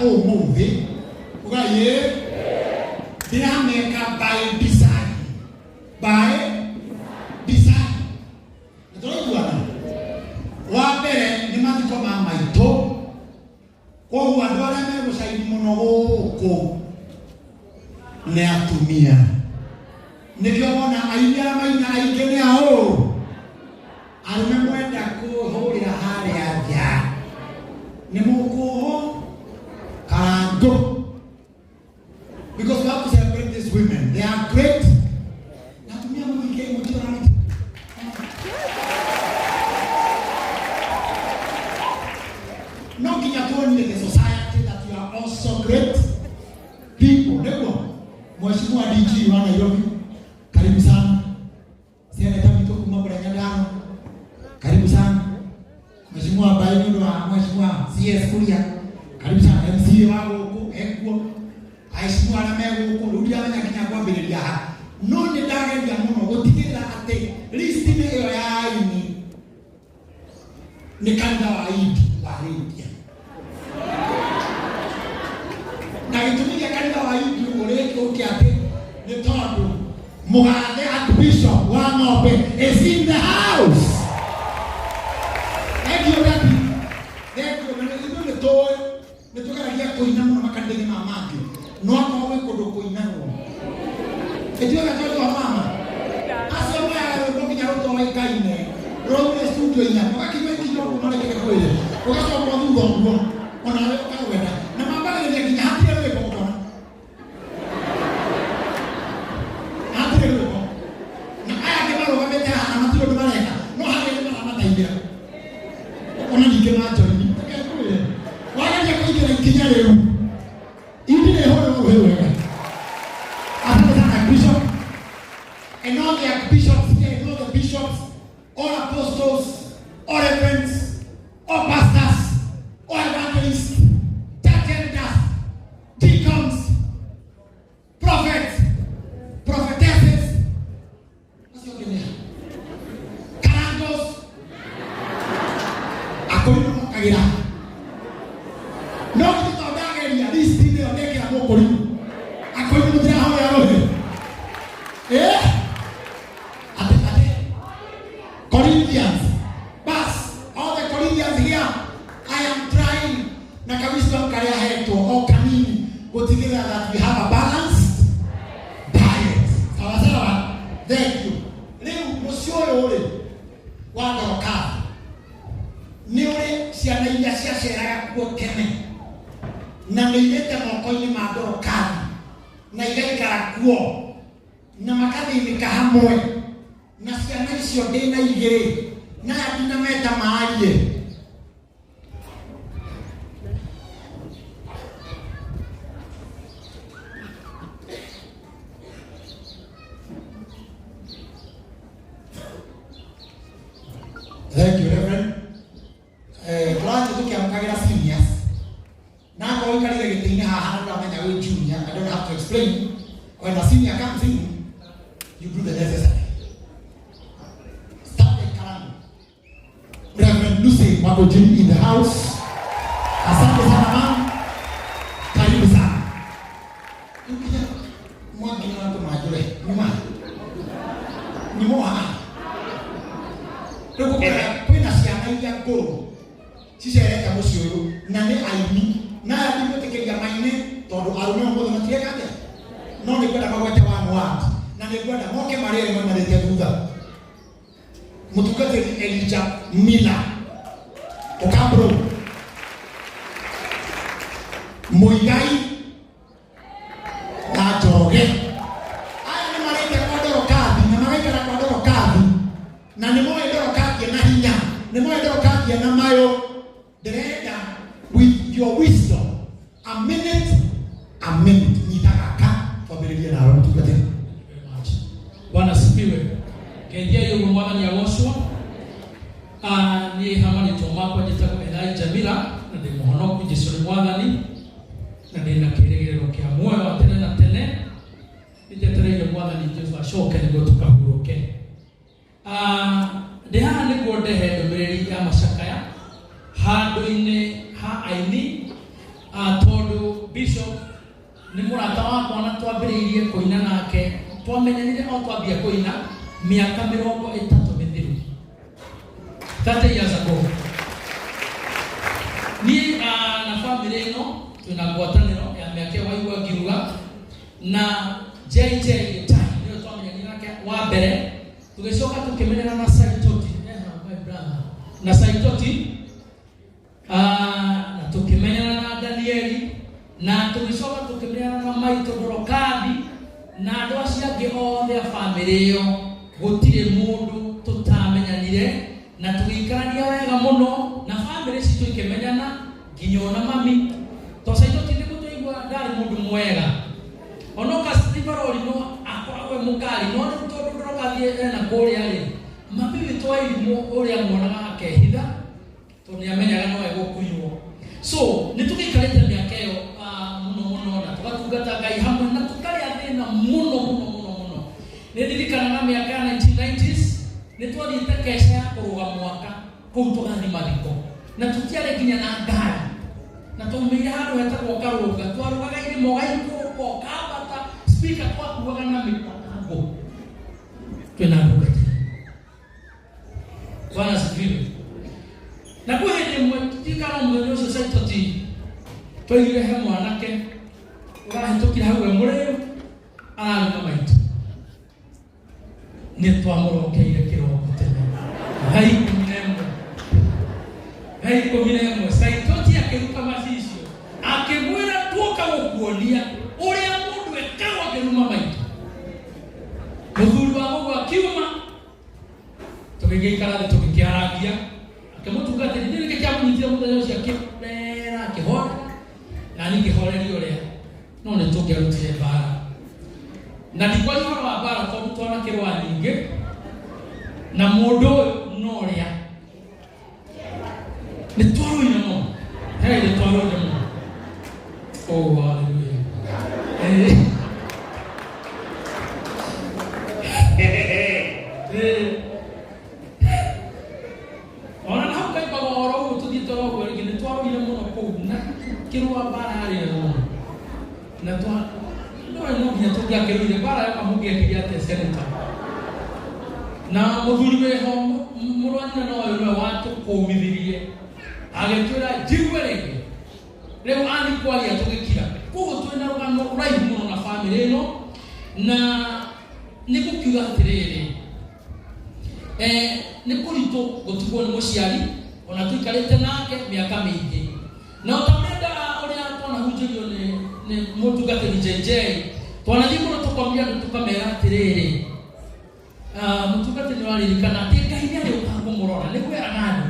umuthi ugaye ndirameka by design ndoigwana wa mbere ni mathiko ma maito koguo andu aria megucaini muno guku ni atumia nikio wona aini aria maina aingi ni ao arume mwenda kuhurira haria nja ni mukuho karango because we have to celebrate these women. They are great. Natumia mwingi mutio na mtu no kinyatuoni in the society that you are also great people. Lego Mheshimiwa DG wa Nairobi, karibu sana. Seneta Mitoku Mabura Nyandano, karibu sana. Mheshimiwa Baino wa Mheshimiwa CS Kuria, karibu sana. MC wao huko Ekwo, Aishimwa na Mego huko Rudia na Kinyagwa Belia. No ni ndage ya muno gutigirira ati list ni yo ya aini ni kanda wa idi wa India. Na gitumikia kanda wa idi ureke ukiate ni tondu Mugathe Archbishop wa Ng'ombe is in the house. Thank you, Daddy. Thank you. Ndio nitoe nitokaragia kuina muno makandeni mamake. No akawe kodo kuinanwo. Ndio natoa wa mama. Asa mwa ndio kinyaruto wa ikaine. Roho studio ina. Wakati kidogo mara kile kweli. Wakati wa mwanzo ndio ona kawenda. Na mabaka ndio kinya hati yale kwa kona. Hati yale kwa. Na aya kibalo kameta na matio tumaleka. No hali ndio mama taibia. Ona nikema joni. Wala ndio kuingia kinya leo. Hivi leo wewe. And all the archbishops here, and all the bishops, all apostles, all reverends, all pastors, all evangelists, church elders, deacons, prophets, prophetesses, what's your name? Karandos, Akoino Kagira. No, it's not that area. This thing they are making a more Akoino Mutra Hoya. Eh? Corinthians, but all the Corinthians here, I am trying na kabisa mkalia hetu au kamini kutikira that we have a balanced diet. Sawa sawa? Thank you. Leo msio ule wandoroka. Ni ule ciana iria ciaceraga kuo tene. Na nĩirĩte moko-inĩ ma ndorokani na igaikara kuo na makathĩnĩka hamwe na ciana icio ndĩna igĩrĩ na ndina meta maarie. Thank you, Reverend. Tuanze tukiamkagira seniors. Na kwa hiyo gĩtĩ-inĩ haha ndio amenya wĩ junior. I don't have to explain. When a senior comes in, you do the necessary. Reverend Lucy Magojini in the house. Asante sana mama. Karibu sana. Ukija mwagi na watu majule. Ni moa. Ndio kwenda siana ya go. Sisi ya musio na ne aimi. Na ndipo tekelia maine todo arume ngo na tieka kate. No ni kwenda kwa watu wa na ni kwenda moke marere mwana letea duda. Mutukate Elijah Mila Okabro Moigai na Joroge. Aya ni marete kwa Dorokadi na marete kwa Dorokadi na ni moyo Dorokadi na hinya ni moyo Dorokadi na mayo dereda with your wisdom a minute nitakaka kwa Biblia na roho tukate. Bwana sifiwe. Kendia yuko mwana ya Joshua ni hamani tomako jitako Elijah Mila na de muhono kujisuri mwathani na de na kiregero kia moyo wa tene na tene iteterege mwathani Jesu ashoke ni gotuka huroke de ha ni gode he domereri ya mashakaya ha doine ha aini tondu bishop ni murata wakwa na twambiriirie kuina nake twamenyanire o twambia kuina miaka 30 mithiru 30 years ago. Ni na family ino tuna ngwataniro ya miaka waigua ngiuga na JJ time ndio twamenyanire nake wa mbere tugicoka tukimenyana na Saitoti my brother na Saitoti na tukimenyana na Danieli na tugicoka tukimenyana na Maito Borokadi na andu acio angi othe a family iyo gutire mundu tutamenyanire na tugikarania wega muno na family citu ikimenyana nginyo na mami to Saitoti ni mutuigua ndari mundu mwega onoka Stivaroli no akoragwe mukari no tondu ndokathie na kuria ri mami witu wa irimu uria mwonaga akehitha tondu niamenyaga no egukuirwo so nitugikarite miaka iyo muno na tugatungata Ngai hamwe na tukaria thina muno ndirikana na miaka ya 1990s nitwathite kesha ya kuruga mwaka kuu tugathi mathiko na tutiare nginya na ngari na tumira handu hetagwo karuga twarugaga irimo gaiko kabata speaker twakuaga na mipango twina nduga Bwana sifiwe. Na kwa hiyo mtikana mwenye Saitoti twaigire he mwanake urahitukira hau emureo ari na Maito ni twamorokeire kiroko tene hai kumiremwe Saitoti akiruka macicio akimwira tuoka gukuonia uria mundu ekawa kiruma Maito muthuri wa mugo akiuma tugiikara tugikiaragia akimutungatira ndiri kiamunyitira muthenya ucio akibera akihora na nikihoreri uria no ni tugiarutire bara na ndikwani wa bara tondu twana kirwa nyingi na mundu no uria ni twaruina no ni twaruina no oh hallelujah ona na kai ba oro tu to go ni twaruina no ko na kirwa bara ari no na twa no bia tu ya kirwa bara ya mugia kiria te seneta na muthuri we ho murwana no watu kumithirie agitwira jigwerege leo ani kwalia tugikira kugo twina rugano raibu muno na family ino na nikukiuga atiriri nikurito gutigwo ni muciari ona tuikarite nake miaka mingi na utamenda uria twana hujirio ni mutungatiri JJ twanathii muno tukwambia tukamera atiriri mutungatiri waririkana ati Ngai ni ari ukamurora ni kwera nani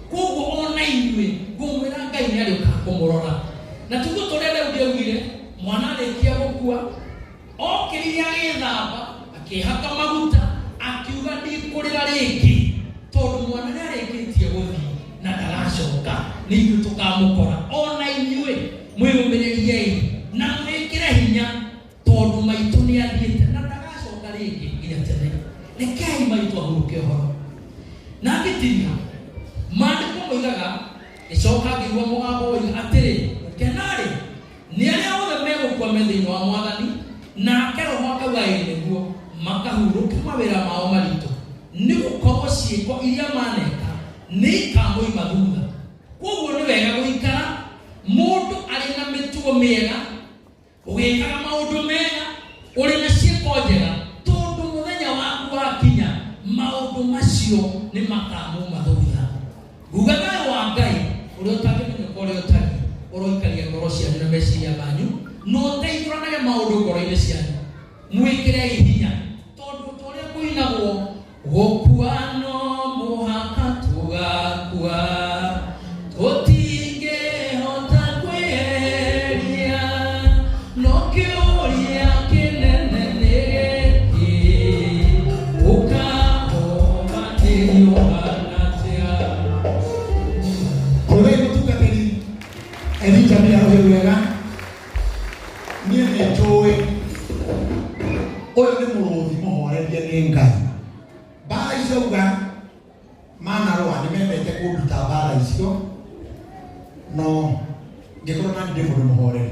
kugo ona inywe ngumwira Ngai ni ari ukamurora na tugo torere udiaugire mwana arikia gukua okiria githamba akihaka maguta akiuga ndikurira ringi tondu mwana ni arikitie guthi na ndaracoka ninyu tukamukora ona inywe mwirumiririe na mwikire hinya tondu Maito ni athiete na ndagacoka ringi nginya tene nekai Maito ahuruke horo na ngitinya maandiko moigaga icoka ngigwa mugambo oiga atiri kenari ni aria othe megukua methiini wa Mwathani nake Roho akauga niguo makahuruka mawira mao maritu ni gukorwo ciiko iria maneka ni ikamoima thutha koguo ni wega guikara mundu ari na mitugo miega ugikaga maundu mega uri na ciiko njega tondu muthenya waku wakinya maundu macio ni makamuma thutha gugaga wa Ngai uria utakimenya uria utaki uroikaria ngoro cianyu na meciria banyu no teithuranaga maundu ngoro-ini cianyu mwikire hinya tondu toria kuinagwo gukua no muhaka tugakua tutingehota kweheria no kiuria kinene nigiki ukahomatĩrio anatia kore mutungatiri Elija ni arwega ni njoi oyo ni muruthi muhorerie ni Ngai bara icauga mana rwa ni memete kunduta bara icio no ngĩkorwo nani ndĩ mũndũ mũhoreri.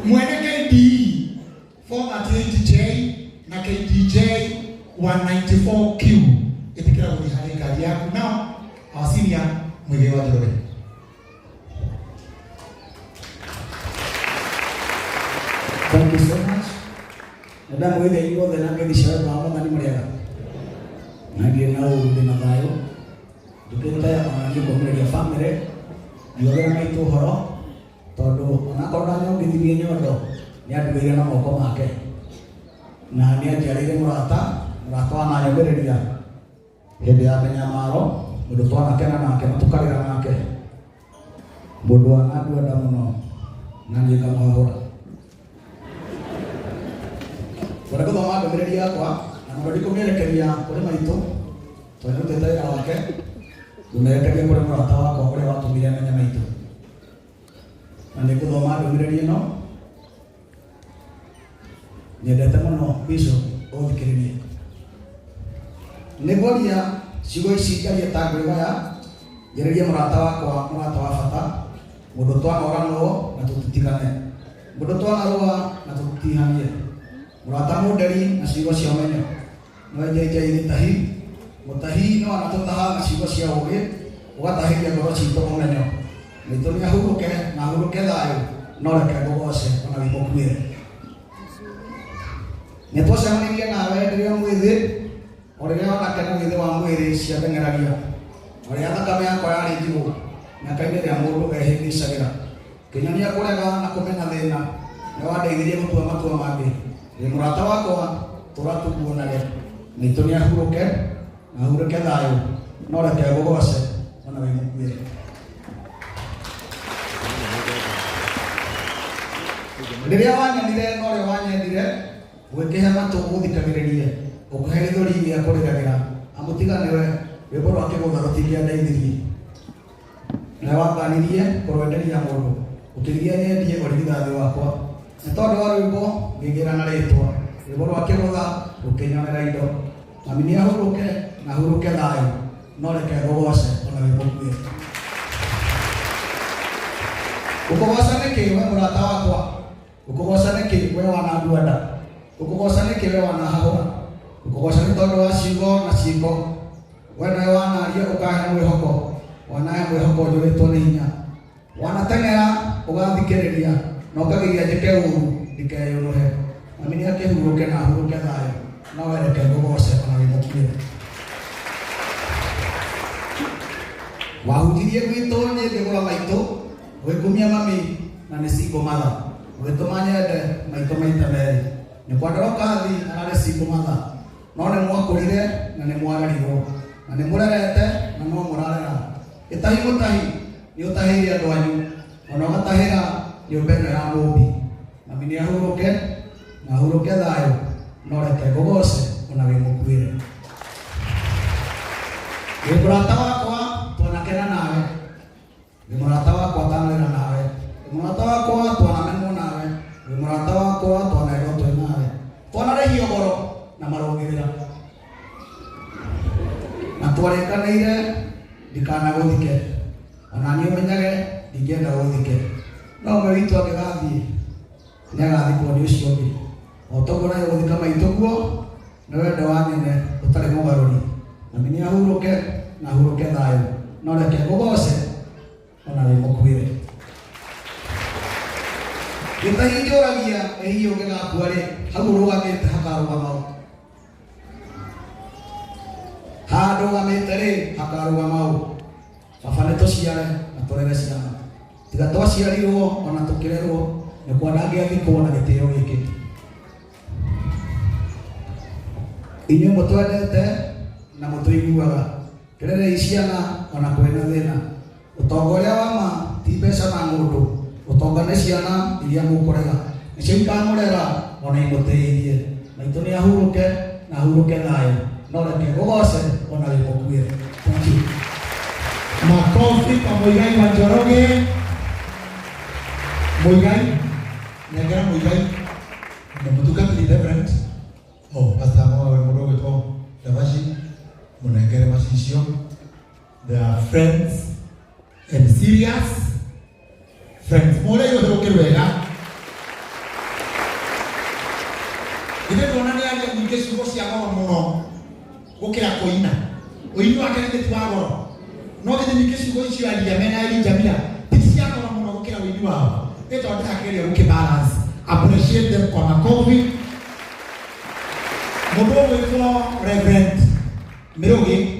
Mwene KDE 438J na KDJ 194Q ĩtĩkĩra gũthiĩ harĩ ngari yaku. Now, our senior Mũigai wa Njoroge. Thank you so much. Nada mwele hiyo the nage disha mama ngani muriaga. Nage na ude na thayo. Duketa ya mwangi komere ya family. Yogera maitu horo. Todo ona korda nyo githibie nyondo. Ni anduire na moko make. Na ni ajarire murata ana nyebereria. Hende ya menyamaro, mundu twana kena nake matukarira nake. Mundu anadu anda muno. Nani kama hora. Wana kuthoma ndũmĩrĩri yakwa na mũndũ kũmĩerekeria kũrĩ maitũ tondũ tũtetera wake kũmĩerekeria kũrĩ mũrata wakwa ũrĩa watũmire menye maitũ. Na nĩ ngũthoma ndũmĩrĩri ĩno. Nyendete mũno Bishop ũthikĩrĩrie. Nĩngũria ciugo ici ngarie ta ngwĩhoya ngererie mũrata wakwa, mũrata wa bata, mũndũ twanoranwo na tũtitigane, mũndũ twanarũa na tũtihanie. Murata mudari na ciugo cia menyo no njeje ithitahi mutahi no anatutaha na ciugo cia ugi ugatahiria ngoro citu umenyo nitunia huruke na huruke thayo no reke ngogoce ona wimukuire nitwacemanirie nawe ndirio mwithi uriria wanake mwithi wa mwiri cia ndeng'eragia uria thakame yakwa yari njigu nyaka-inĩ rĩa mũndũ ehĩngĩcagĩra kĩnyonia kũrega na kũmena thĩna nĩ wandeithirie gũtua matua mangĩ. Ni murata wakwa turatuguonage maitũ nĩ ahuruke na ahuruke thayo no reke ngogoce ona wimukuire. Rĩrĩa wanyendire no rĩo wanyendire gwĩkĩhe matũ ũthikagĩrĩrie ũkũhe gĩthũri gĩa kũrĩragĩra amũtiganĩwe rwĩmbo rwa kĩgũtha rũtigia ndeithirie na wakanĩrie kũrwenderia mũndũ ũkĩrigia nyendie ũrigithathi wakwa nĩ tondũ wa rwĩmbo ngĩgĩra na rĩtwa rwĩmbo rwa kĩgũtha rũkĩnyonera indo mami nĩ ahuruke na ahuruke thayo no reke ngogoce ona wimukuire. Ũkũgoca nĩkĩ we mũrata wakwa? Ũkũgoca nĩkĩ we wanandu enda? Ũkũgoca nĩkĩ we wanahahũra? Ũkũgoca nĩ tondũ wa ciugo na ciĩko we nawe wanaria ũkahe mwĩhoko wanahe mwĩhoko njũrĩtwo nĩ hinya wanateng'era ũgathikĩrĩria na ũkageria njĩke ũru ndikeyũnũhe mami nĩ akĩhuruke na ahuruke thayo no wereke ngogoce ona wimukuire. Wahunjirie gwitũ ngĩgũra maitũ gwĩkumia mami na nĩ single mother ũgĩtũma nyende maitũ maita merĩ nĩ kwandĩra kathi ararĩ single mother no nĩ mwakũrire na nĩ mwarerirwo na nĩ mũrerete na no mũrarera gĩtahi mũtahi nĩ ũtahĩire andũ anyu ona ũgatahĩra nyũmba ĩno ya mũmbi mami nĩ ahuruke na ahuruke thayo no reke ngogoce ona wimukuire. Wĩ mũrata wakwa twanakena nawe, wĩ mũrata wakwa tanwĩra nawe, wĩ mũrata wakwa twanamenwo nawe, wĩ mũrata wakwa twanendwo twĩ nawe, twanarĩhio goro na marũgĩrĩra na twarĩkanĩire ndikanagũthike ona niĩ ũmenyage ndingĩenda gũthike no ũmwe witũ angĩgathiĩ nĩagathikwo nĩ ũcio ũngĩ o toguo nayo gũthika maitũ guo nĩ wendo wa nyene ũtarĩ mũgarũri mami nĩ ahuruke na ahuruke thayo no reke ngogoce ona wimukuire. Gĩtahi njũragia ĩ hihi ũngĩgakua-rĩ hau ũrũgamĩte hakarũgama ũ? Handũ ũrũgamĩte-rĩ hakarũgama ũ? Baba nĩtũciare na tũrere ciana tiga twaciarirwo ona tũkĩrerwo nĩ kwenda angĩathikwo na gĩtĩo gĩkĩ. Inyuĩ mũtwendete na mũtũiguaga kĩrerei ciana ona kwĩna thĩna ũtonga ũrĩa wa ma ti mbeca na mũndũ ũtonga nĩ ciana iria mũkũrera nĩcio ikamũrera ona imũtĩithie maitũ nĩ ahuruke na ahuruke thayo no reke ngogoce ona wimukuire. Thank you. Makofi kwa Mũigai wa Njoroge. Mũigai nengera Mũigai na mũtungatĩri Reverend Pastor Mwawe mũndũ ũgwĩtwo Ndavashi mũnengere maci icio. There are friends and serious friends. Mole yo thukirwega. Ithe tuona ni aria nyingi ciugo cia goro muno gukira kuina. Uini wake ni ti wa goro. No githe nyingi ciugo icio aria mena iri Jamila. Ti cia goro muno gukira uini wao. Ito ndirakiria gukibalance. Appreciate them kwa makofi. Mundu witwa Reverend Mirugi